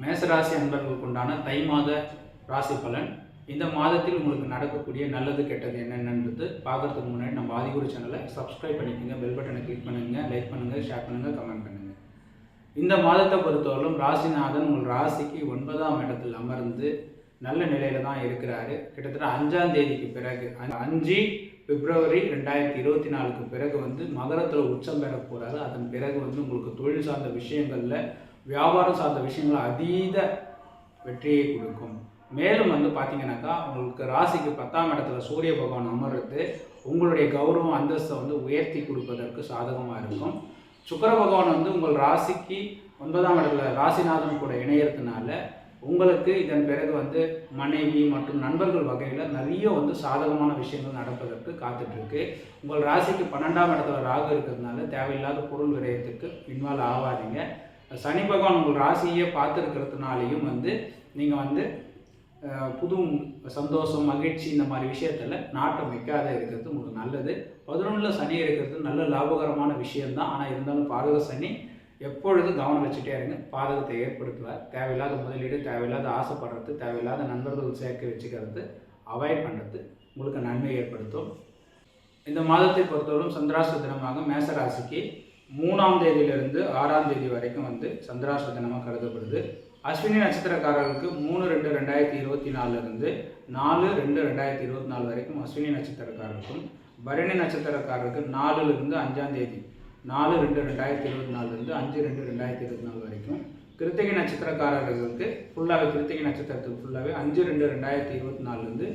மேசராசி அன்பர்களுக்கு உண்டான தை மாத ராசி பலன். இந்த மாதத்தில் உங்களுக்கு நடக்கக்கூடிய நல்லது கெட்டது என்னென்னது பார்க்கறதுக்கு முன்னாடி நம்ம ஆதிகுரு சேனலை சப்ஸ்கிரைப் பண்ணிக்கோங்க, பெல் பட்டனை கிளிக் பண்ணுங்க, லைக் பண்ணுங்க, ஷேர் பண்ணுங்க, கமெண்ட் பண்ணுங்க. இந்த மாதத்தை பொறுத்தவரையிலும் ராசிநாதன் உங்கள் ராசிக்கு 9ஆம் இடத்தில் அமர்ந்து நல்ல நிலையில தான் இருக்கிறாரு. கிட்டத்தட்ட 5ஆம் தேதிக்கு பிறகு 5 பிப்ரவரி 2024க்கு பிறகு மகரத்தில் உச்சம் பெற போகிறாரு. அதன் பிறகு உங்களுக்கு தொழில் சார்ந்த விஷயங்களில், வியாபாரம் சார்ந்த விஷயங்கள் அதீத வெற்றியை கொடுக்கும். மேலும் பார்த்தீங்கன்னாக்கா உங்களுக்கு ராசிக்கு 10ஆம் இடத்துல சூரிய பகவான் அமர்றது உங்களுடைய கௌரவம் அந்தஸ்தை உயர்த்தி கொடுப்பதற்கு சாதகமாக இருக்கும். சுக்கிர பகவான் உங்கள் ராசிக்கு 9ஆம் இடத்துல ராசிநாதன் கூட இணையறதுனால உங்களுக்கு இதன் பிறகு மனைவி மற்றும் நண்பர்கள் வகையில் நிறைய சாதகமான விஷயங்கள் நடப்பதற்கு காத்துட்ருக்கு. உங்கள் ராசிக்கு 12ஆம் இடத்துல ராகு இருக்கிறதுனால தேவையில்லாத பொருள் விரயத்துக்கு இன்வால்வ் ஆகாதீங்க. சனி பகவான் உங்கள் ராசியை பார்த்துருக்கிறதுனாலையும் நீங்கள் புது சந்தோஷம், மகிழ்ச்சி இந்த மாதிரி விஷயத்தில் நாட்டம் வைக்காத இருக்கிறது உங்களுக்கு நல்லது. 11ல் சனி இருக்கிறது நல்ல லாபகரமான விஷயம்தான். ஆனால் இருந்தாலும் பாதக சனி எப்பொழுதும் கவனம் வச்சுட்டே இருங்க. பாதகத்தை ஏற்படுத்துவார். தேவையில்லாத முதலீடு, தேவையில்லாத ஆசைப்படுறது, தேவையில்லாத நண்பர்கள் சேர்க்க வச்சுக்கிறது அவாய்ட் பண்ணுறது உங்களுக்கு நன்மை ஏற்படுத்தும். இந்த மாதத்தை பொறுத்தவரைக்கும் சந்திராஷ்ட தினமாக மேசராசிக்கு 3ஆம் தேதியிலிருந்து 6ஆம் தேதி வரைக்கும் சந்திராஷ்ட தினமாக கருதப்படுது. அஸ்வினி நட்சத்திரக்காரர்களுக்கு 3/2/2024 4/2/2024 வரைக்கும் அஸ்வினி நட்சத்திரக்காரருக்கும், பரணி நட்சத்திரக்காரருக்கு 4/5ஆம் தேதி 4/2/2024 5/2/2024 வரைக்கும், கிருத்திகை நட்சத்திரக்காரர்களுக்கு ஃபுல்லாகவே கிருத்திகை நட்சத்திரத்துக்கு ஃபுல்லாகவே 5/2/2024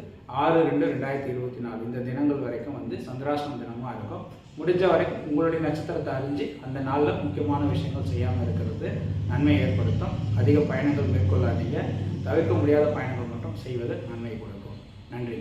6/2/2024 இந்த தினங்கள் வரைக்கும் சந்திராஷ்டம தினமாக இருக்கும். முடிஞ்ச வரைக்கும் உங்களுடைய நட்சத்திரத்தை அறிஞ்சு அந்த நாளில் முக்கியமான விஷயங்கள் செய்யாமல் இருக்கிறது நன்மை ஏற்படுத்தும். அதிக பயணங்கள் மேற்கொள்ளாதீங்க. தவிர்க்க முடியாத பயணங்கள் மட்டும் செய்வது நன்மை கொடுக்கும். நன்றி.